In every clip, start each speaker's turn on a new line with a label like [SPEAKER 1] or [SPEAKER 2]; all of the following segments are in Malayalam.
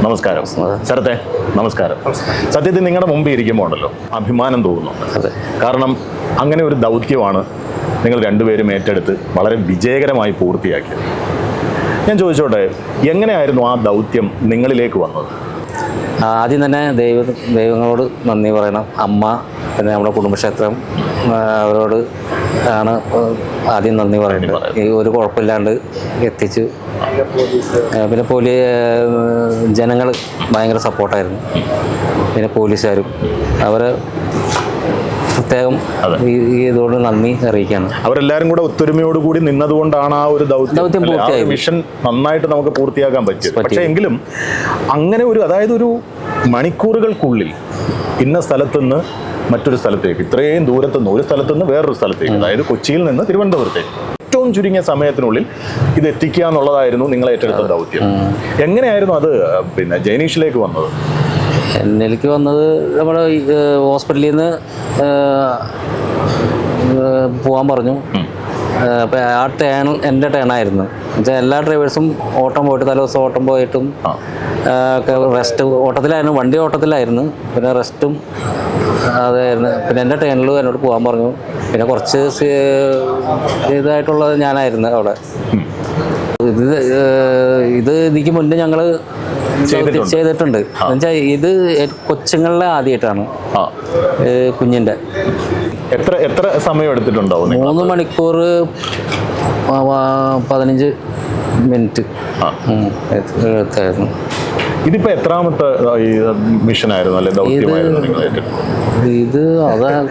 [SPEAKER 1] നമസ്കാരം ശരത്തെ. നമസ്കാരം. സത്യത്തിൽ നിങ്ങളുടെ മുമ്പ് ഇരിക്കുമ്പോൾ ഉണ്ടല്ലോ അഭിമാനം തോന്നുന്നുണ്ട്. കാരണം അങ്ങനെ ഒരു ദൗത്യമാണ് നിങ്ങൾ രണ്ടുപേരും ഏറ്റെടുത്ത് വളരെ വിജയകരമായി പൂർത്തിയാക്കിയത്. ഞാൻ ചോദിച്ചോട്ടെ, എങ്ങനെയായിരുന്നു ആ ദൗത്യം നിങ്ങളിലേക്ക് വന്നത്?
[SPEAKER 2] ആദ്യം തന്നെ ദൈവങ്ങളോട് നന്ദി പറയണം. അമ്മ, പിന്നെ നമ്മുടെ കുടുംബക്ഷേത്രം, അവരോട് ആണ് ആദ്യം നന്ദി പറയുന്നത്. ഈ ഒരു കുഴപ്പമില്ലാണ്ട് എത്തിച്ച്. പിന്നെ ജനങ്ങൾ ഭയങ്കര സപ്പോർട്ടായിരുന്നു. പിന്നെ പോലീസുകാരും അവർ പ്രത്യേകം ഇതോട് നന്ദി അറിയിക്കുകയാണ്.
[SPEAKER 1] അവരെല്ലാവരും കൂടെ ഒത്തൊരുമയോട് കൂടി നിന്നതുകൊണ്ടാണ് ആ ഒരു ദൗത്യം മിഷൻ നന്നായിട്ട് നമുക്ക് പൂർത്തിയാക്കാൻ പറ്റിയത്. പക്ഷേ എങ്കിലും അങ്ങനെ അതായത് ഒരു മണിക്കൂറുകൾക്കുള്ളിൽ ഇന്ന സ്ഥലത്തുനിന്ന് മറ്റൊരു സ്ഥലത്തേക്ക്, ഇത്രയും ദൂരത്തുനിന്ന് ഒരു സ്ഥലത്തുനിന്ന് വേറൊരു സ്ഥലത്തേക്ക്, അതായത് കൊച്ചിയിൽ നിന്ന് തിരുവനന്തപുരത്തേക്ക് ഏറ്റവും ചുരുങ്ങിയ സമയത്തിനുള്ളിൽ ഇത് എത്തിക്കുക എന്നുള്ളതായിരുന്നു നിങ്ങൾ ഏറ്റെടുത്ത ദൗത്യം. എങ്ങനെയായിരുന്നു അത് പിന്നെ ജൈനീഷിലേക്ക് വന്നത്?
[SPEAKER 2] എന്നിലേക്ക് വന്നത് നമ്മുടെ ഹോസ്പിറ്റലിൽ നിന്ന് പോകാൻ പറഞ്ഞു. അപ്പം ആ ടേൺ എൻ്റെ ടേണായിരുന്നു. എന്നുവെച്ചാൽ എല്ലാ ഡ്രൈവേഴ്സും ഓട്ടം പോയിട്ട് തലേദിവസം ഓട്ടം പോയിട്ടും ഒക്കെ റെസ്റ്റ് ഓട്ടത്തിലായിരുന്നു, വണ്ടി ഓട്ടത്തിലായിരുന്നു. പിന്നെ റെസ്റ്റും അതായിരുന്നു. പിന്നെ എൻ്റെ ടേണിൽ എന്നോട് പോകാൻ പറഞ്ഞു. പിന്നെ കുറച്ച് ഇതായിട്ടുള്ളത് ഞാനായിരുന്നു അവിടെ. ഇത് ഇതിക്ക് മുന്നേ ഞങ്ങൾ ചെയ്തിട്ടുണ്ട്. എന്നുവെച്ചാൽ ഇത് കൊച്ചുങ്ങളിലെ ആദ്യമായിട്ടാണ് കുഞ്ഞിൻ്റെ.
[SPEAKER 1] എത്ര സമയം എടുത്തിട്ടുണ്ടാവും?
[SPEAKER 2] 3 മണിക്കൂർ 15 മിനിറ്റ് എടുത്തായിരുന്നു.
[SPEAKER 1] ഇതിപ്പോ എത്രാമത്തെ മിഷനായിരുന്നു അല്ലെ ദൗത്യമായിരുന്നു നിങ്ങൾ ഏറ്റെടുത്തത്?
[SPEAKER 2] ഇത്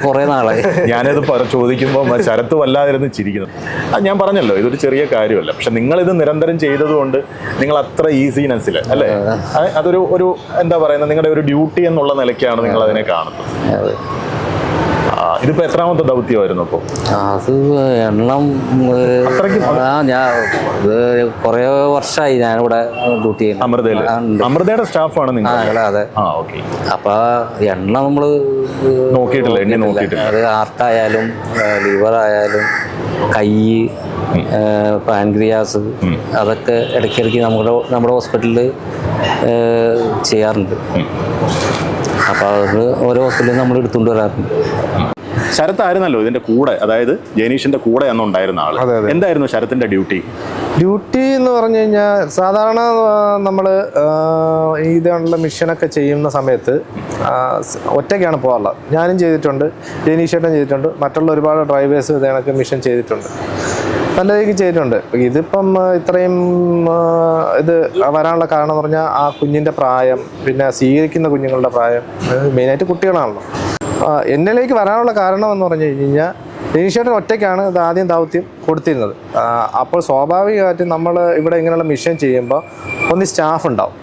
[SPEAKER 2] കുറെ നാളായി.
[SPEAKER 1] ഞാനിത് ചോദിക്കുമ്പോൾ ശരത്ത് വല്ലാതിരുന്ന് ചിരിക്കുന്നു. ഞാൻ പറഞ്ഞല്ലോ, ഇതൊരു ചെറിയ കാര്യമല്ല. പക്ഷെ നിങ്ങൾ ഇത് നിരന്തരം ചെയ്തതുകൊണ്ട് നിങ്ങൾ അത്ര ഈസിനെസ്സിൽ അല്ലേ, അതൊരു എന്താ പറയുന്നത്, നിങ്ങളുടെ ഒരു ഡ്യൂട്ടി എന്നുള്ള നിലയ്ക്കാണ് നിങ്ങൾ അതിനെ കാണുന്നത്. ഇതിപ്പോ എത്രാമത്തെ ദൗത്യമായിരുന്നു അപ്പോൾ?
[SPEAKER 2] അത് എണ്ണം ഞാൻ കുറെ വർഷമായി ഞാനിവിടെ ഡ്യൂട്ടി ചെയ്യുന്നത്.
[SPEAKER 1] അമൃതയുടെ സ്റ്റാഫാണ് നിങ്ങൾ?
[SPEAKER 2] അതെ. അപ്പൊ എണ്ണം നമ്മള്
[SPEAKER 1] നോക്കിയിട്ടില്ല, എണ്ണി നോക്കിയിട്ടില്ല.
[SPEAKER 2] അത് ഹാർട്ടായാലും ലിവർ ആയാലും കൈ, പാൻക്രിയാസ്, അതൊക്കെ ഇടയ്ക്കിടയ്ക്ക് നമ്മുടെ ഹോസ്പിറ്റലിൽ ചെയ്യാറുണ്ട്. അപ്പോൾ അത് ഓരോ ഹോസ്പിറ്റലിൽ നമ്മൾ എടുത്തുകൊണ്ട് വരാറുണ്ട്.
[SPEAKER 1] ശരത്തായിരുന്നല്ലോ ഇതിന്റെ കൂടെ, അതായത് ജൈനീഷിന്റെ കൂടെ അന്നുണ്ടായിരുന്ന ആള്. എന്തായിരുന്നു ശരത്തിന്റെ ഡ്യൂട്ടി
[SPEAKER 3] എന്ന് പറഞ്ഞു കഴിഞ്ഞാൽ, സാധാരണ നമ്മൾ ഇതുള്ള മിഷനൊക്കെ ചെയ്യുന്ന സമയത്ത് ഒറ്റയ്ക്കാണ് പോകാറുള്ളത്. ഞാനും ചെയ്തിട്ടുണ്ട്, ജൈനീഷേട്ടൻ ചെയ്തിട്ടുണ്ട്, മറ്റുള്ള ഒരുപാട് ഡ്രൈവേഴ്സ് ഇതേണൊക്കെ മിഷൻ ചെയ്തിട്ടുണ്ട്, നല്ല രീതിക്ക് ചെയ്തിട്ടുണ്ട്. ഇതിപ്പം ഇത്രയും ഇത് വരാനുള്ള കാരണം എന്ന് പറഞ്ഞാൽ ആ കുഞ്ഞിൻ്റെ പ്രായം, പിന്നെ സ്വീകരിക്കുന്ന കുഞ്ഞുങ്ങളുടെ പ്രായം, മെയിനായിട്ട് കുട്ടികളാണല്ലോ. എന്നിലേക്ക് വരാനുള്ള കാരണം എന്ന് പറഞ്ഞു കഴിഞ്ഞാൽ, ജൈനീഷേട്ടൻ ഒറ്റയ്ക്കാണ് ഇത് ആദ്യം ദൗത്യം കൊടുത്തിരുന്നത്. അപ്പോൾ സ്വാഭാവികമായിട്ടും നമ്മൾ ഇവിടെ ഇങ്ങനെയുള്ള മിഷൻ ചെയ്യുമ്പോൾ ഒന്ന് സ്റ്റാഫ് ഉണ്ടാവും.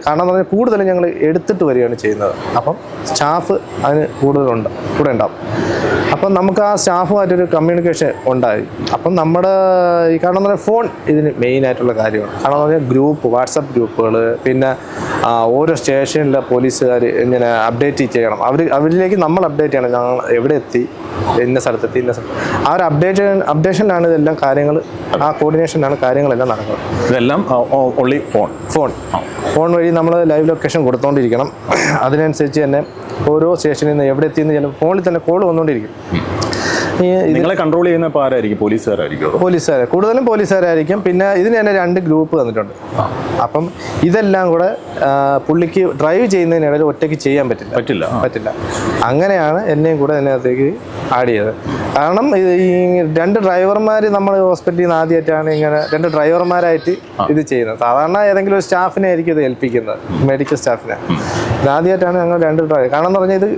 [SPEAKER 3] കാരണം എന്ന് പറഞ്ഞാൽ കൂടുതലും ഞങ്ങൾ എടുത്തിട്ട് വരികയാണ് ചെയ്യുന്നത്. അപ്പം സ്റ്റാഫ് അതിന് കൂടെ ഉണ്ടാവും. അപ്പം നമുക്ക് ആ സ്റ്റാഫുമായിട്ടൊരു കമ്മ്യൂണിക്കേഷൻ ഉണ്ടായി. അപ്പം നമ്മുടെ കാരണം എന്ന് പറഞ്ഞാൽ ഫോൺ ഇതിന് മെയിനായിട്ടുള്ള കാര്യമാണ്. കാരണം എന്ന് പറഞ്ഞാൽ ഗ്രൂപ്പ്, വാട്സപ്പ് ഗ്രൂപ്പുകൾ, പിന്നെ ഓരോ സ്റ്റേഷനിലെ പോലീസുകാർ ഇങ്ങനെ അപ്ഡേറ്റ് ചെയ്യണം. അവരിലേക്ക് നമ്മൾ അപ്ഡേറ്റ് ചെയ്യണം, ഞങ്ങൾ എവിടെ എത്തി, ഇന്ന സ്ഥലത്തെത്തി, ഇന്ന സ്ഥലത്ത്. ആ ഒരു അപ്ഡേഷനിലാണ് ഇതെല്ലാം കാര്യങ്ങൾ, ആ കോർഡിനേഷനിലാണ് കാര്യങ്ങളെല്ലാം നടക്കുന്നത്.
[SPEAKER 1] ഇതെല്ലാം ഓൺലി
[SPEAKER 3] ഫോൺ വഴി നമ്മൾ ലൈവ് ലൊക്കേഷൻ കൊടുത്തോണ്ടിരിക്കണം. അതിനനുസരിച്ച് തന്നെ ഓരോ സ്റ്റേഷനിൽ നിന്ന് എവിടെ എത്തിയെന്ന് ചില ഫോണിൽ തന്നെ കോൾ വന്നുകൊണ്ടിരിക്കും.
[SPEAKER 1] നിങ്ങളെ കൺട്രോൾ ചെയ്യുന്ന ആരായിരിക്കും? പോലീസുകാർ, കൂടുതലും പോലീസുകാരായിരിക്കും. പിന്നെ ഇതിന് തന്നെ 2 ഗ്രൂപ്പ് തന്നിട്ടുണ്ട്. അപ്പം ഇതെല്ലാം കൂടെ പുള്ളിക്ക് ഡ്രൈവ് ചെയ്യുന്നതിനിടയിൽ ഒറ്റയ്ക്ക് ചെയ്യാൻ പറ്റില്ല. അങ്ങനെയാണ് എന്നെയും കൂടെ അതിനകത്തേക്ക് ആഡ് ചെയ്തത്. കാരണം ഈ 2 ഡ്രൈവർമാർ നമ്മൾ ഹോസ്പിറ്റലിൽ നിന്ന് ആദ്യമായിട്ടാണ് ഇങ്ങനെ 2 ഡ്രൈവർമാരായിട്ട് ഇത് ചെയ്യുന്നത്. സാധാരണ ഏതെങ്കിലും ഒരു സ്റ്റാഫിനെ ആയിരിക്കും ഇത് ഏൽപ്പിക്കുന്നത്, മെഡിക്കൽ സ്റ്റാഫിനെ. ഇതാദ്യമായിട്ടാണ് ഞങ്ങൾ 2 ഡ്രൈവർ. കാരണം എന്ന് പറഞ്ഞാൽ ഇത്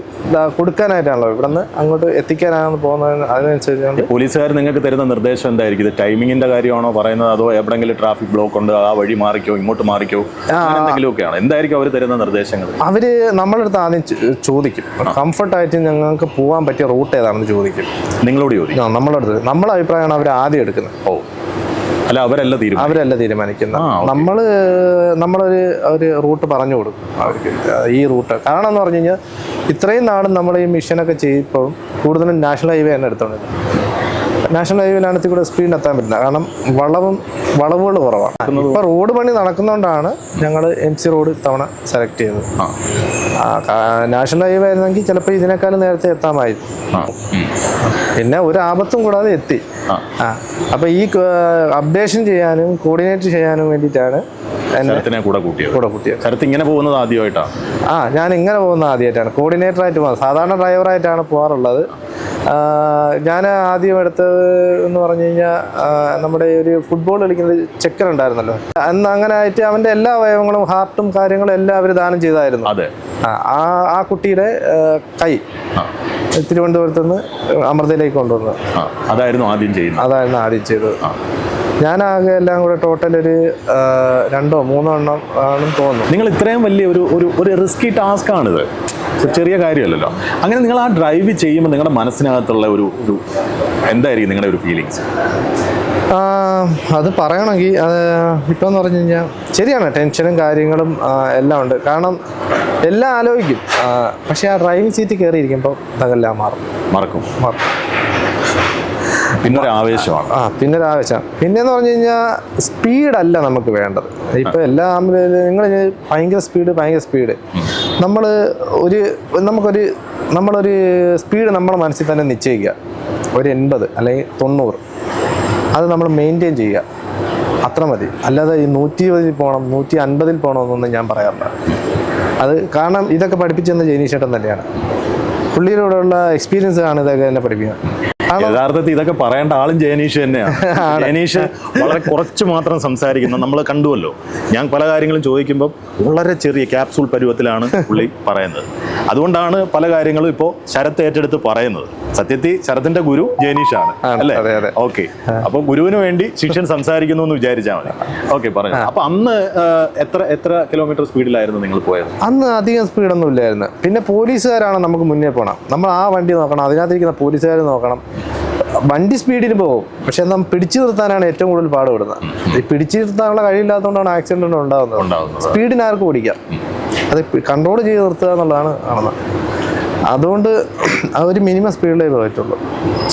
[SPEAKER 1] കൊടുക്കാനായിട്ടാണല്ലോ, ഇവിടെ നിന്ന് അങ്ങോട്ട് എത്തിക്കാനാണ് പോകുന്നത്. അതിനനുസരിച്ച് പോലീസുകാർ നിങ്ങൾക്ക് തരുന്ന നിർദ്ദേശം എന്തായിരിക്കും? ഇത് ടൈമിങ്ങിന്റെ കാര്യമാണോ പറയുന്നത്, അതോ എവിടെയെങ്കിലും ട്രാഫിക് ബ്ലോക്ക് ഉണ്ട് ആ വഴി മാറിക്കോ, ഇങ്ങോട്ട് മാറിക്കോ, എന്തെങ്കിലുമൊക്കെയാണ്? എന്തായിരിക്കും അവർ തരുന്ന നിർദ്ദേശങ്ങൾ?
[SPEAKER 3] അവര് നമ്മളടുത്ത് ആദ്യം ചോദിക്കും, കംഫർട്ടായിട്ട് ഞങ്ങൾക്ക് പോകാൻ പറ്റിയ റൂട്ട് ഏതാണെന്ന് ചോദിക്കും.
[SPEAKER 1] നിങ്ങളോട് ചോദിക്കും?
[SPEAKER 3] നമ്മളടുത്ത് നമ്മളെ അഭിപ്രായമാണ് അവർ ആദ്യം എടുക്കുന്നത്. അവരല്ല തീരുമാനിക്കുന്നത്. നമ്മളൊരു റൂട്ട് പറഞ്ഞു കൊടുക്കും അവർക്ക്, ഈ റൂട്ട്. കാരണം എന്ന് പറഞ്ഞു കഴിഞ്ഞാൽ ഇത്രയും നാളും നമ്മൾ ഈ മിഷനൊക്കെ ചെയ്യുമ്പോൾ കൂടുതലും നാഷണൽ ഹൈവേ തന്നെ എടുത്തോണ്ടിരുന്നത്. നാഷണൽ ഹൈവേയിലാണ് കൂടെ സ്പീഡിൽ എത്താൻ പറ്റില്ല, കാരണം വളവുകൾ കുറവാണ്. ഇപ്പോൾ റോഡ് പണി നടക്കുന്നതുകൊണ്ടാണ് ഞങ്ങൾ MC റോഡ് ഇത്തവണ സെലക്ട് ചെയ്തത്. നാഷണൽ ഹൈവേ ആയിരുന്നെങ്കിൽ ചിലപ്പോൾ ഇതിനേക്കാളും നേരത്തെ എത്താമായിരുന്നു. പിന്നെ ഒരു ആപത്തും കൂടാതെ എത്തി. അപ്പോൾ ഈ അപ്ഡേഷൻ ചെയ്യാനും കോർഡിനേറ്റ് ചെയ്യാനും വേണ്ടിയിട്ടാണ്
[SPEAKER 1] കൂടെ കൂട്ടിയത്. ശരത്ത് ഇങ്ങനെ പോകുന്നത് ആദ്യമായിട്ടാണ്?
[SPEAKER 3] ഞാൻ ഇങ്ങനെ പോകുന്നത് ആദ്യമായിട്ടാണ്. കോർഡിനേറ്ററായിട്ട് പോകുന്നത്. സാധാരണ ഡ്രൈവറായിട്ടാണ് പോകാറുള്ളത്. ഞാൻ ആദ്യം എടുത്തത് എന്ന് പറഞ്ഞു കഴിഞ്ഞാൽ നമ്മുടെ ഒരു ഫുട്ബോൾ കളിക്കുന്ന ചെക്കൻ ഉണ്ടായിരുന്നല്ലോ, അന്ന് അങ്ങനെ ആയിട്ട് അവൻ്റെ എല്ലാ അവയവങ്ങളും ഹാർട്ടും കാര്യങ്ങളും എല്ലാം അവർ ദാനം ചെയ്തായിരുന്നു. ആ കുട്ടിയുടെ കൈ തിരുവനന്തപുരത്ത് നിന്ന് അമൃതയിലേക്ക് കൊണ്ടുവന്നത്
[SPEAKER 1] അതായിരുന്നു ആദ്യം ചെയ്തത്.
[SPEAKER 3] ഞാനാകെ എല്ലാം കൂടെ ടോട്ടൽ ഒരു 2 or 3 എണ്ണം ആണെന്ന് തോന്നുന്നു.
[SPEAKER 1] നിങ്ങൾ ഇത്രയും വലിയ ഒരു റിസ്കി ടാസ്ക് ആണിത്, ചെറിയ കാര്യമല്ലല്ലോ. അങ്ങനെ നിങ്ങൾ ആ ഡ്രൈവ് ചെയ്യുമ്പോൾ നിങ്ങളുടെ മനസ്സിനകത്തുള്ള ഒരു എന്തായിരിക്കും നിങ്ങളുടെ ഒരു ഫീലിങ്സ്?
[SPEAKER 3] അത് പറയണമെങ്കിൽ ഇപ്പം എന്ന് പറഞ്ഞു കഴിഞ്ഞാൽ ശരിയാണ്, ടെൻഷനും കാര്യങ്ങളും എല്ലാം ഉണ്ട്. കാരണം എല്ലാം ആലോചിക്കും, പക്ഷെ ആ ഡ്രൈവിംഗ് സീറ്റിൽ കയറിയിരിക്കുമ്പോൾ അതെല്ലാം മറക്കും.
[SPEAKER 1] പിന്നൊരു ആവേശമാണ്.
[SPEAKER 3] പിന്നൊരു ആവേശം. പിന്നെന്ന് പറഞ്ഞു കഴിഞ്ഞാൽ സ്പീഡല്ല നമുക്ക് വേണ്ടത്. ഇപ്പം എല്ലാ നിങ്ങൾ ഭയങ്കര സ്പീഡ് നമ്മളൊരു സ്പീഡ് നമ്മുടെ മനസ്സിൽ തന്നെ നിശ്ചയിക്കുക, ഒരു 80 അല്ലെങ്കിൽ 90 അത് നമ്മൾ മെയിൻറ്റെയിൻ ചെയ്യുക, അത്ര മതി. അല്ലാതെ ഈ 120 പോകണം 150 പോകണമെന്നൊന്നും ഞാൻ പറയാറില്ല. അത് കാരണം ഇതൊക്കെ പഠിപ്പിച്ചെന്ന് ജെനീഷേട്ടൻ തന്നെയാണ്. പുള്ളിയിലൂടെയുള്ള എക്സ്പീരിയൻസ് ആണ് ഇതൊക്കെ എന്നെ പഠിപ്പിക്കുന്നത്.
[SPEAKER 1] യഥാർത്ഥത്തിൽ ഇതൊക്കെ പറയേണ്ട ആളും ജയനീഷ് തന്നെയാണ്. ജയനീഷ് വളരെ കുറച്ച് മാത്രം സംസാരിക്കുന്നു, നമ്മൾ കണ്ടുവല്ലോ. ഞാൻ പല കാര്യങ്ങളും ചോദിക്കുമ്പോൾ വളരെ ചെറിയ ക്യാപ്സൂൾ പരുവത്തിലാണ് പുള്ളി പറയുന്നത്. അതുകൊണ്ടാണ് പല കാര്യങ്ങളും ഇപ്പോൾ ശരത്ത് ഏറ്റെടുത്ത് പറയുന്നത്. സത്യത്തിൽ ശരത്തിന്റെ ഗുരു ജയനീഷാണ് അല്ലേ? ഓക്കെ, അപ്പൊ ഗുരുവിന് വേണ്ടി ശിഷ്യൻ സംസാരിക്കുന്നു എന്ന് വിചാരിച്ചാൽ മതി. ഓക്കെ, പറഞ്ഞു. അപ്പൊ അന്ന് എത്ര കിലോമീറ്റർ സ്പീഡിലായിരുന്നു നിങ്ങൾ പോയത്?
[SPEAKER 3] അന്ന് അധികം സ്പീഡൊന്നും ഇല്ലായിരുന്നു. പിന്നെ പോലീസുകാരാണ് നമുക്ക് മുന്നേ പോകണം. നമ്മൾ ആ വണ്ടി നോക്കണം, അതിനകത്തിരിക്കുന്ന പോലീസുകാർ നോക്കണം. വണ്ടി സ്പീഡിന് പോകും, പക്ഷെ നമ്മൾ പിടിച്ചു നിർത്താനാണ് ഏറ്റവും കൂടുതൽ പാടുപെടുന്നത്. ഈ പിടിച്ചു നിർത്താനുള്ള കഴിയില്ലാത്തതുകൊണ്ടാണ് ആക്സിഡന്റ് ഉണ്ടാകുന്നത്. സ്പീഡിന് ആർക്കും ഓടിക്കാം, അത് കൺട്രോൾ ചെയ്ത് നിർത്തുക എന്നുള്ളതാണ് കാണുന്നത്. അതുകൊണ്ട് ആ ഒരു മിനിമം സ്പീഡിലേ പോയിട്ടുള്ളൂ.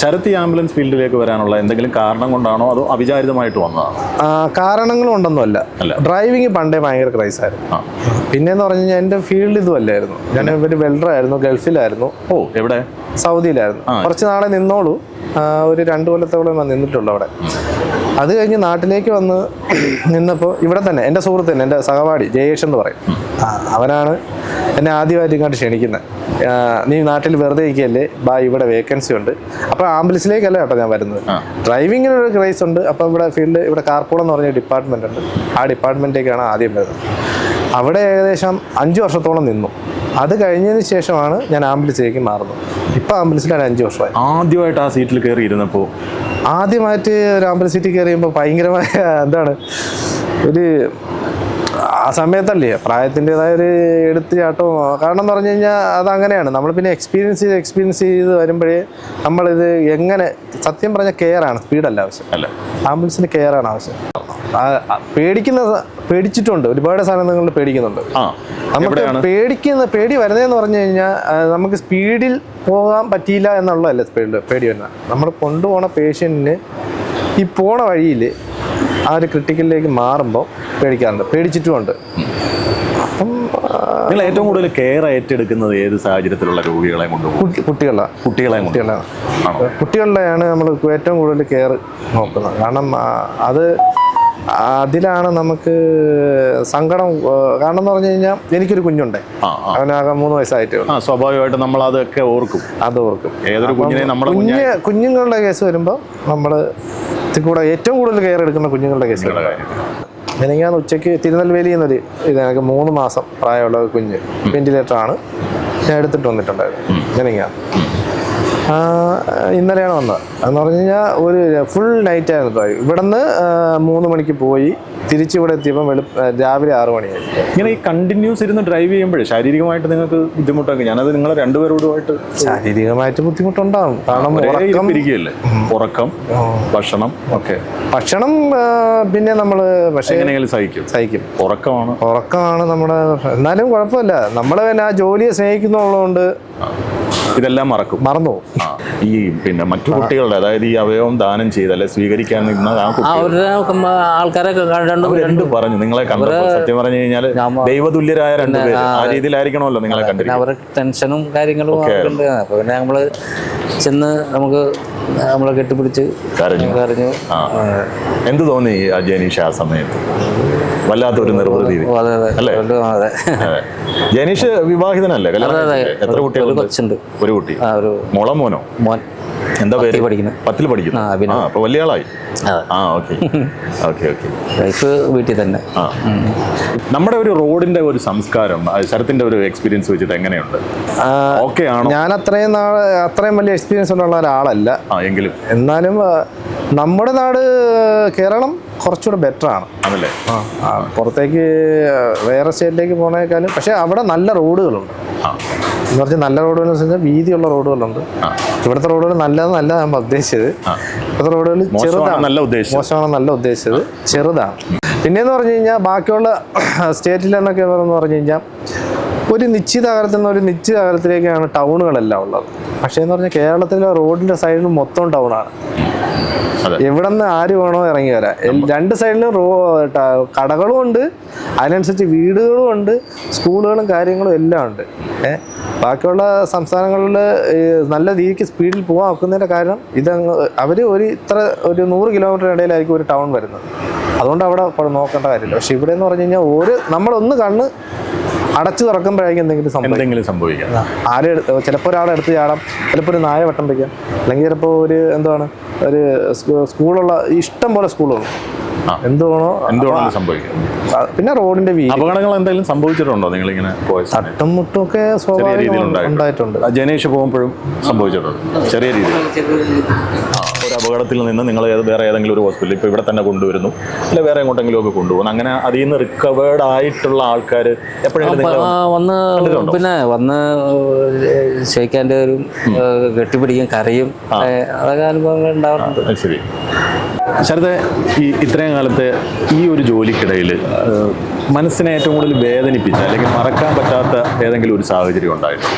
[SPEAKER 1] ശരത്ത് ഈ ആംബുലൻസ് ഫീൽഡിലേക്ക് വരാനുള്ള എന്തെങ്കിലും കാരണം കൊണ്ടാണോ അതോ അവിചാരിതമായിട്ട് വന്നതാണോ?
[SPEAKER 3] കാരണങ്ങളും ഉണ്ടൊന്നുമല്ല. ഡ്രൈവിംഗ് പണ്ടേ ഭയങ്കര ക്രൈസായിരുന്നു. പിന്നെന്ന് പറഞ്ഞു കഴിഞ്ഞാൽ എൻ്റെ ഫീൽഡ് ഇതുമല്ലായിരുന്നു. ഞാൻ ഒരു വെൽഡറായിരുന്നു, ഗൾഫിലായിരുന്നു.
[SPEAKER 1] എവിടെ?
[SPEAKER 3] സൗദിയിലായിരുന്നു. കുറച്ച് നാളെ നിന്നോളൂ, ഒരു 2 കൊല്ലത്തോളം നിന്നിട്ടുള്ളൂ അവിടെ. അത് കഴിഞ്ഞ് നാട്ടിലേക്ക് വന്ന് നിന്നപ്പോൾ ഇവിടെ തന്നെ എൻ്റെ സുഹൃത്ത് തന്നെ, എൻ്റെ സഹപാഠി ജയേഷ് എന്ന് പറയും, അവനാണ് എന്നെ ആദ്യമായിട്ട് ഇങ്ങോട്ട് ക്ഷണിക്കുന്നത്. നീ നാട്ടിൽ വെറുതെ ഇരിക്കുകയല്ലേ, ഇവിടെ വേക്കൻസി ഉണ്ട്. അപ്പോൾ ആംബുലൻസിലേക്കല്ല കേട്ടോ ഞാൻ വരുന്നത്, ഡ്രൈവിങ്ങിനൊരു ക്രൈസ് ഉണ്ട്. അപ്പോൾ ഇവിടെ കാർപോൾ എന്ന് പറഞ്ഞ ഡിപ്പാർട്ട്മെൻ്റ് ഉണ്ട്, ആ ഡിപ്പാർട്ട്മെൻറ്റിലേക്കാണ് ആദ്യം വരുന്നത്. അവിടെ ഏകദേശം 5 വർഷത്തോളം നിന്നു. അത് കഴിഞ്ഞതിന് ശേഷമാണ് ഞാൻ ആംബുലൻസിലേക്ക് മാറുന്നത്. ഇപ്പം ആംബുലൻസിലാണ് 5 വർഷമായി.
[SPEAKER 1] ആദ്യമായിട്ട് ആ സീറ്റിൽ കയറി ഇരുന്നപ്പോൾ
[SPEAKER 3] ആദ്യമായിട്ട് ഒരു ആംബുലൻസ് സീറ്റിൽ കയറിയുമ്പോൾ ഭയങ്കരമായ എന്താണ് ഒരു ആ സമയത്തല്ലേ പ്രായത്തിൻ്റെതായ ഒരു എടുത്തുചാട്ടവും. കാരണം എന്ന് പറഞ്ഞു കഴിഞ്ഞാൽ അതങ്ങനെയാണ്. നമ്മൾ പിന്നെ എക്സ്പീരിയൻസ് ചെയ്ത് വരുമ്പോഴേ നമ്മളിത് എങ്ങനെ സത്യം പറഞ്ഞ കെയറാണ്, സ്പീഡല്ല ആവശ്യം. ആംബുലൻസിന് കെയറാണ് ആവശ്യം. പേടിച്ചിട്ടുണ്ട്, ഒരുപാട് സാധനങ്ങൾ പേടിക്കുന്നുണ്ട്. നമുക്ക് പേടി വരുന്നതെന്ന് പറഞ്ഞു കഴിഞ്ഞാൽ നമുക്ക് സ്പീഡിൽ പോകാൻ പറ്റിയില്ല എന്നുള്ളതല്ല പേടി വരുന്നത്. നമ്മൾ കൊണ്ടുപോണ പേഷ്യൻറ്റിന് ഈ പോണ വഴിയിൽ ആ ഒരു ക്രിട്ടിക്കലിലേക്ക് മാറുമ്പോൾ പേടിച്ചിട്ടുമുണ്ട്. അപ്പം
[SPEAKER 1] നിങ്ങൾ ഏറ്റവും കൂടുതൽ കെയർ ഏറ്റെടുക്കുന്നത് ഏത് സാഹചര്യത്തിലുള്ള രോഗികളെ കൊണ്ടുപോകും?
[SPEAKER 3] കുട്ടികളുടെയാണ് നമ്മൾ ഏറ്റവും കൂടുതൽ കെയർ നോക്കുന്നത്. കാരണം അതിലാണ് നമുക്ക് സങ്കടം. കാരണം എന്ന് പറഞ്ഞു കഴിഞ്ഞാൽ എനിക്കൊരു കുഞ്ഞുണ്ട്, അവനാകെ 3 വയസ്സായിട്ടേ ഉള്ളൂ.
[SPEAKER 1] സ്വാഭാവികമായിട്ട് നമ്മൾ അതൊക്കെ ഓർക്കും. ഏതൊരു കുഞ്ഞിനെ
[SPEAKER 3] കുഞ്ഞുങ്ങളുടെ കേസ് വരുമ്പോൾ നമ്മൾ കൂടെ ഏറ്റവും കൂടുതൽ കെയർ എടുക്കുന്ന കുഞ്ഞുങ്ങളുടെ കേസ്. ഞാൻ ഉച്ചയ്ക്ക് തിരുനെൽവേലി എന്നൊരു എനിക്ക് 3 മാസം പ്രായമുള്ള കുഞ്ഞ് വെന്റിലേറ്ററാണ് ഞാൻ എടുത്തിട്ട് വന്നിട്ടുണ്ടായിരുന്നു. ഇന്നലെയാണ് വന്നത്. എന്ന് പറഞ്ഞു കഴിഞ്ഞാൽ ഒരു ഫുൾ നൈറ്റായിരുന്നു ഡ്രൈവ്. ഇവിടെ നിന്ന് 3 മണിക്ക് പോയി തിരിച്ചിവിടെ എത്തിയപ്പോൾ രാവിലെ 6 മണിയായി.
[SPEAKER 1] ഇങ്ങനെ ഈ കണ്ടിന്യൂസ് ഇരുന്ന് ഡ്രൈവ് ചെയ്യുമ്പോഴേ ശാരീരികമായിട്ട് നിങ്ങൾക്ക് ബുദ്ധിമുട്ടൊക്കെ? ഞാനത് നിങ്ങൾ രണ്ടുപേരോടുമായിട്ട്
[SPEAKER 3] ശാരീരികമായിട്ട് ബുദ്ധിമുട്ടുണ്ടാകും. കാരണം
[SPEAKER 1] ഉറക്കം, ഭക്ഷണം ഒക്കെ.
[SPEAKER 3] ഭക്ഷണം പിന്നെ നമ്മൾ പക്ഷേ
[SPEAKER 1] എങ്ങനെയെങ്കിലും സഹിക്കും. ഉറക്കമാണ്
[SPEAKER 3] നമ്മുടെ. എന്നാലും കുഴപ്പമില്ല, നമ്മൾ പിന്നെ ആ ജോലിയെ സ്നേഹിക്കുന്നുള്ളതുകൊണ്ട്
[SPEAKER 4] ഇതെല്ലാം മറക്കും.
[SPEAKER 3] മറന്നു
[SPEAKER 4] ആ, ഈ പിന്നെ മറ്റു കുട്ടികളുടെ, അതായത് ഈ അവയവം ദാനം ചെയ്ത് അല്ലെ സ്വീകരിക്കാൻ നിന്ന ആ കുട്ടി
[SPEAKER 2] അവരുടെ ആൾക്കാരൊക്കെ
[SPEAKER 4] രണ്ട് പറഞ്ഞു നിങ്ങളെ കണ്ടപ്പോൾ സത്യം പറഞ്ഞു കഴിഞ്ഞാൽ ദൈവതുല്യരായ രണ്ടുപേര് ആ രീതിയിലായിരിക്കണമല്ലോ നിങ്ങളെ കണ്ടിരിക്കുന്നത്.
[SPEAKER 2] അവർക്ക് ടെൻഷനും കാര്യങ്ങളും ഉണ്ട്. അപ്പൊ പിന്നെ നമ്മള് ചെന്ന് നമ്മളെ കെട്ടിപ്പിടിച്ച് കരഞ്ഞു.
[SPEAKER 4] എന്ത് തോന്നി ആ ജനീഷ് ആ സമയത്ത്? വല്ലാത്തൊരു നിർവൃതി അല്ലേ? ജനീഷ് വിവാഹിതനല്ലേ? എത്ര കുട്ടികളുണ്ട്? ഒരു കുട്ടി. മോളോ മോനോ?
[SPEAKER 2] മോൻ.
[SPEAKER 4] എന്താ പേര്? 10ൽ പഠിക്കുന്നു. അപ്പൊ വലിയ ആളായി.
[SPEAKER 2] ലൈഫ് വീട്ടിൽ തന്നെ.
[SPEAKER 4] നമ്മുടെ ഒരു റോഡിന്റെ ഒരു സംസ്കാരം, ശരത്തിന്റെ ഒരു എക്സ്പീരിയൻസ് വെച്ചിട്ട് എങ്ങനെയുണ്ട്? ഓക്കെ ആണോ?
[SPEAKER 3] ഞാൻ അത്രയും വലിയ എക്സ്പീരിയൻസ് ഉള്ള ഒരാളല്ല.
[SPEAKER 4] എങ്കിലും
[SPEAKER 3] എന്നാലും നമ്മുടെ നാട് കേരളം കുറച്ചുകൂടെ ബെറ്റർ ആണ്.
[SPEAKER 4] ആണല്ലേ?
[SPEAKER 3] പുറത്തേക്ക് വേറെ സ്റ്റേറ്റിലേക്ക് പോണേക്കാളും. പക്ഷെ അവിടെ നല്ല റോഡുകളുണ്ട്. എന്ന് പറഞ്ഞാൽ നല്ല റോഡുകൾ എന്ന് വെച്ചാൽ വീതിയുള്ള റോഡുകളുണ്ട്. ഇവിടുത്തെ റോഡുകൾ നല്ലതെന്നല്ല ഞാൻ ഉദ്ദേശിച്ചത്. ഇവിടുത്തെ റോഡുകൾ മോശമാണെന്നല്ല ഉദ്ദേശിച്ചത്, ചെറുതാണ്. പിന്നെയെന്ന് പറഞ്ഞു കഴിഞ്ഞാൽ ബാക്കിയുള്ള സ്റ്റേറ്റിലെന്നൊക്കെ എന്ന് പറഞ്ഞു കഴിഞ്ഞാൽ ഒരു നിശ്ചിത അകലത്തിൽ നിന്ന് ഒരു നിശ്ചിത അകലത്തിലേക്കാണ് ടൗണുകളെല്ലാം ഉള്ളത്. പക്ഷേ എന്ന് പറഞ്ഞാൽ കേരളത്തിലെ റോഡിൻ്റെ സൈഡിൽ മൊത്തം ടൗണാണ്. എവിടെ നിന്ന് ആര് വേണോ ഇറങ്ങി വരാം. രണ്ട് സൈഡിലും കടകളും ഉണ്ട്, അതിനനുസരിച്ച് വീടുകളും ഉണ്ട്, സ്കൂളുകളും കാര്യങ്ങളും എല്ലാം ഉണ്ട്. ബാക്കിയുള്ള സംസ്ഥാനങ്ങളിൽ നല്ല രീതിക്ക് സ്പീഡിൽ പോകാൻ വെക്കുന്നതിൻ്റെ കാരണം അവർ ഒരു 100 കിലോമീറ്റർ ഇടയിലായിരിക്കും ഒരു ടൗൺ വരുന്നത്. അതുകൊണ്ട് അവിടെ നോക്കേണ്ട കാര്യമില്ല. പക്ഷെ ഇവിടെ എന്ന് പറഞ്ഞു കഴിഞ്ഞാൽ നമ്മളൊന്ന് കണ്ണ് അടച്ചു തുറക്കുമ്പോഴായിരിക്കും എന്തെങ്കിലും സംഭവിക്കാം. ചിലപ്പോൾ ഒരാളെ എടുത്ത് ചാടാം, ചിലപ്പോൾ ഒരു നായ വട്ടം വയ്ക്കാം, അല്ലെങ്കിൽ ചിലപ്പോൾ ഒരു സ്കൂളുള്ള ഇഷ്ടം പോലെ സ്കൂളുകളുണ്ട്. എന്തുവാണോ സംഭവിക്കാം. പിന്നെ റോഡിന്റെ
[SPEAKER 4] അപകടങ്ങൾ എന്തെങ്കിലും സംഭവിച്ചിട്ടുണ്ടോ? നിങ്ങളിങ്ങനെ
[SPEAKER 3] തട്ടും മുട്ടും ഒക്കെ ഉണ്ടായിട്ടുണ്ട്.
[SPEAKER 4] ജനേഷ് പോകുമ്പോഴും സംഭവിച്ചിട്ടുണ്ട് ചെറിയ രീതിയിൽ. ഒരു അപകടത്തിൽ നിന്ന് നിങ്ങൾ വേറെ ഏതെങ്കിലും ഒരു ഹോസ്പിറ്റലിൽ ഇപ്പോൾ ഇവിടെ തന്നെ കൊണ്ടുവരുന്നു, അല്ലെ വേറെ എങ്ങോട്ടെങ്കിലും ഒക്കെ കൊണ്ടുപോകുന്നു, അങ്ങനെ അതിൽ നിന്ന് റിക്കവേർഡ് ആയിട്ടുള്ള ആൾക്കാർ എപ്പോഴെങ്കിലും
[SPEAKER 2] വന്ന് ഷെയ്ക്കാൻ്റെ ഒരു കെട്ടിപ്പിടിക്കും, കരയും, അതൊക്കെ അനുഭവങ്ങൾ ഉണ്ടാവാറുണ്ട്.
[SPEAKER 4] ശരി. ശരത്തെ, ഇത്രയും കാലത്തെ ഈ ഒരു ജോലിക്കിടയിൽ മനസ്സിനെ ഏറ്റവും കൂടുതൽ വേദനിപ്പിച്ച അല്ലെങ്കിൽ മറക്കാൻ പറ്റാത്ത ഏതെങ്കിലും ഒരു സാഹചര്യം ഉണ്ടായിരുന്നു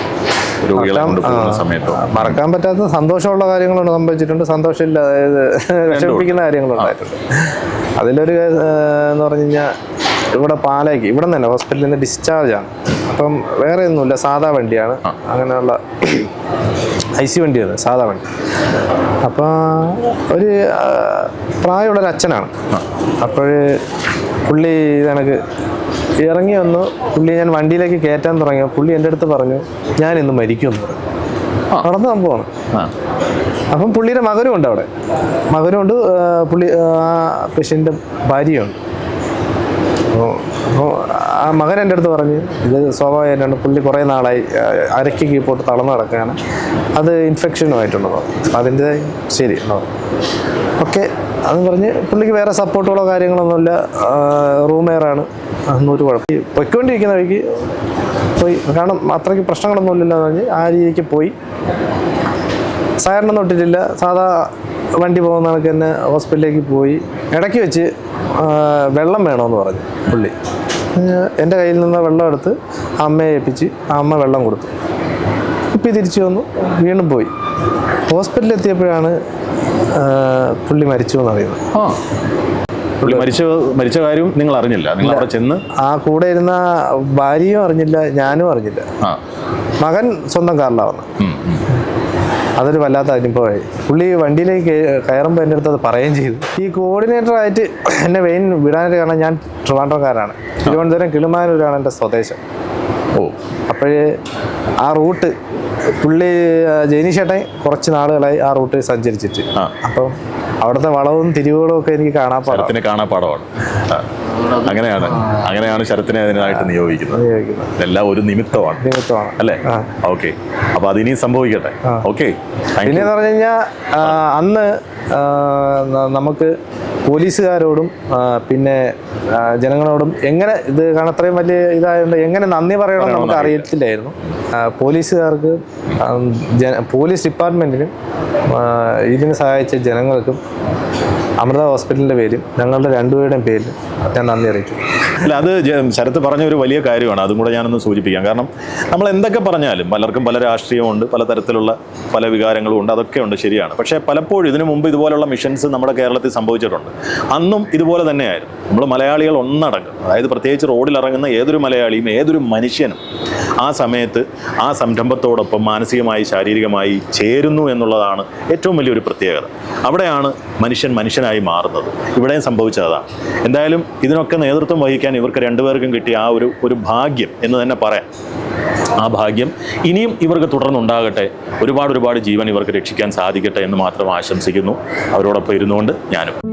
[SPEAKER 4] രോഗികളെ കൊണ്ടുപോകുന്ന സമയത്തോ?
[SPEAKER 3] മറക്കാൻ പറ്റാത്ത സന്തോഷമുള്ള കാര്യങ്ങളുണ്ട്, സംഭവിച്ചിട്ടുണ്ട്. സന്തോഷമില്ല, അതായത് വിഷമിപ്പിക്കുന്ന കാര്യങ്ങളുണ്ടായിട്ടുണ്ട്. അതിലൊരു എന്ന് പറഞ്ഞു കഴിഞ്ഞാൽ ഇവിടെ പാലായ്ക്ക് ഇവിടെ നിന്ന് തന്നെ ഹോസ്പിറ്റലിൽ നിന്ന് ഡിസ്ചാർജാണ്. അപ്പം വേറെ ഒന്നുമില്ല, സാധാ വണ്ടിയാണ്, അങ്ങനെയുള്ള IC വണ്ടിയാണ്, സാധാ വണ്ടി. അപ്പോൾ ഒരു പ്രായമുള്ളൊരു അച്ഛനാണ്. അപ്പോൾ പുള്ളി കണക്ക് ഇറങ്ങി വന്നു. പുള്ളി ഞാൻ വണ്ടിയിലേക്ക് കയറ്റാൻ തുടങ്ങിയ പുള്ളി എൻ്റെ അടുത്ത് പറഞ്ഞു, ഞാൻ ഇന്ന് മരിക്കുമെന്ന് പറഞ്ഞു. നടന്ന സംഭവമാണ്. അപ്പം പുള്ളിയുടെ മകനുമുണ്ട് അവിടെ, മകനുമുണ്ട്, പുള്ളി പേഷ്യൻ്റെ ഭാര്യയുണ്ട്. അപ്പോൾ ആ മകൻ എൻ്റെ അടുത്ത് പറഞ്ഞ് ഇത് സ്വാഭാവികമായിട്ടാണ്, പുള്ളി കുറേ നാളായി അരയ്ക്ക് കീപ്പോട്ട് തളർന്ന് കിടക്കുകയാണ്, അത് ഇൻഫെക്ഷനുമായിട്ടുണ്ടോ, അതിൻ്റെ ശരി ഓക്കെ അതെന്ന് പറഞ്ഞ് പുള്ളിക്ക് വേറെ സപ്പോർട്ടുകളോ കാര്യങ്ങളൊന്നുമില്ല, റൂം എയറാണ്, ഒരു കുഴപ്പം. പൊയ്ക്കൊണ്ടിരിക്കുന്ന വഴിക്ക് പോയി, കാരണം അത്രയ്ക്ക് പ്രശ്നങ്ങളൊന്നുമില്ലല്ലോ എന്ന് പറഞ്ഞ് ആ രീതിക്ക് പോയി. സൈറനൊന്നും ഇട്ടിട്ടില്ല, സാധാ വണ്ടി പോകുന്ന കണക്ക് തന്നെ ഹോസ്പിറ്റലിലേക്ക് പോയി. ഇടയ്ക്ക് വെച്ച് വെള്ളം വേണമെന്ന് പറഞ്ഞു പുള്ളി. എൻ്റെ കയ്യിൽ നിന്ന് വെള്ളം എടുത്ത് അമ്മയെ ഏൽപ്പിച്ച് അമ്മ വെള്ളം കൊടുത്തു. ഇപ്പം തിരിച്ചു വന്നു, വീണ്ടും പോയി. ഹോസ്പിറ്റലിൽ എത്തിയപ്പോഴാണ് പുള്ളി മരിച്ചു എന്നറിയുന്നത്.
[SPEAKER 4] പുള്ളി മരിച്ച കാര്യം നിങ്ങൾ അറിഞ്ഞില്ല? നിങ്ങൾ അവിടെ ചെന്ന്
[SPEAKER 3] ആ കൂടെ ഇരുന്ന ഭാര്യയും അറിഞ്ഞില്ല, ഞാനും അറിഞ്ഞില്ല. മകൻ സ്വന്തം കാറിലാണ് വന്നത്. അതൊരു വല്ലാത്ത അനുഭവമായി. പുള്ളി വണ്ടിയിലേക്ക് കയറുമ്പോൾ എൻ്റെ അടുത്ത് അത് പറയുകയും ചെയ്തു. ഈ കോർഡിനേറ്ററായിട്ട് എന്നെ വെയിൻ വിടാനായിട്ട്, കാരണം ഞാൻ ട്രിവാൻഡ്രംകാരാണ്, തിരുവനന്തപുരം കിളിമാനൂരാണ് എൻ്റെ സ്വദേശം. അപ്പോഴേ ആ റൂട്ട് പുള്ളി ജെനീഷേട്ടൻ കുറച്ച് നാളുകളായി ആ റൂട്ട് സഞ്ചരിച്ചിട്ട്. അപ്പം അവിടുത്തെ വളവും തിരിവുകളും ഒക്കെ എനിക്ക്
[SPEAKER 4] കാണാപ്പാടമാണ്. അങ്ങനെയാണ് ശരത്തിനെ അതിനായിട്ട് നിയോഗിക്കുന്നത്. ഇതെല്ലാം ഒരു നിമിത്തമാണ് അല്ലേ? ഓക്കെ, അപ്പൊ അതിനി സംഭവിക്കട്ടെ. ഓക്കെ.
[SPEAKER 3] പിന്നെന്ന് പറഞ്ഞു കഴിഞ്ഞാൽ അന്ന് നമുക്ക് പോലീസുകാരോടും പിന്നെ ജനങ്ങളോടും എങ്ങനെ ഇത്, കാരണം അത്രയും വലിയ ഇതായതുകൊണ്ട് എങ്ങനെ നന്ദി പറയണമെന്ന് നമുക്ക് അറിയത്തില്ലായിരുന്നു. പോലീസുകാർക്ക്, പോലീസ് ഡിപ്പാർട്ട്മെൻറ്റിനും ഇതിന് സഹായിച്ച ജനങ്ങൾക്കും അമൃത ഹോസ്പിറ്റലിൻ്റെ പേരും ഞങ്ങളുടെ രണ്ടുപേരുടെയും പേരിൽ ഞാൻ നന്ദി അറിയിച്ചു.
[SPEAKER 4] അല്ല, അത് ശരത്ത് പറഞ്ഞ ഒരു വലിയ കാര്യമാണ്. അതും കൂടെ ഞാനൊന്ന് സൂചിപ്പിക്കാം. കാരണം നമ്മൾ എന്തൊക്കെ പറഞ്ഞാലും പലർക്കും പല രാഷ്ട്രീയമുണ്ട്, പല തരത്തിലുള്ള പല വികാരങ്ങളും ഉണ്ട്, അതൊക്കെ ഉണ്ട്, ശരിയാണ്. പക്ഷേ പലപ്പോഴും ഇതിനു മുമ്പ് ഇതുപോലുള്ള മിഷൻസ് നമ്മുടെ കേരളത്തിൽ സംഭവിച്ചിട്ടുണ്ട്. അന്നും ഇതുപോലെ തന്നെയായിരുന്നു. നമ്മൾ മലയാളികൾ ഒന്നടങ്കം, അതായത് പ്രത്യേകിച്ച് റോഡിലിറങ്ങുന്ന ഏതൊരു മലയാളിയും ഏതൊരു മനുഷ്യനും ആ സമയത്ത് ആ സംരംഭത്തോടൊപ്പം മാനസികമായി ശാരീരികമായി ചേരുന്നു എന്നുള്ളതാണ് ഏറ്റവും വലിയൊരു പ്രത്യേകത. അവിടെയാണ് മനുഷ്യൻ മനുഷ്യനായി മാറുന്നത്. ഇവിടെയും സംഭവിച്ചതാണ്. എന്തായാലും ഇതിനൊക്കെ നേതൃത്വം വഹിക്കാൻ ഇവർക്ക് രണ്ടുപേർക്കും കിട്ടിയ ആ ഒരു ഭാഗ്യം എന്ന് തന്നെ പറയാം. ആ ഭാഗ്യം ഇനിയും ഇവർക്ക് തുടർന്നുണ്ടാകട്ടെ. ഒരുപാട് ജീവൻ ഇവർക്ക് രക്ഷിക്കാൻ സാധിക്കട്ടെ എന്ന് മാത്രം ആശംസിക്കുന്നു. അവരോടൊപ്പം ഇരുന്നുകൊണ്ട് ഞാനും.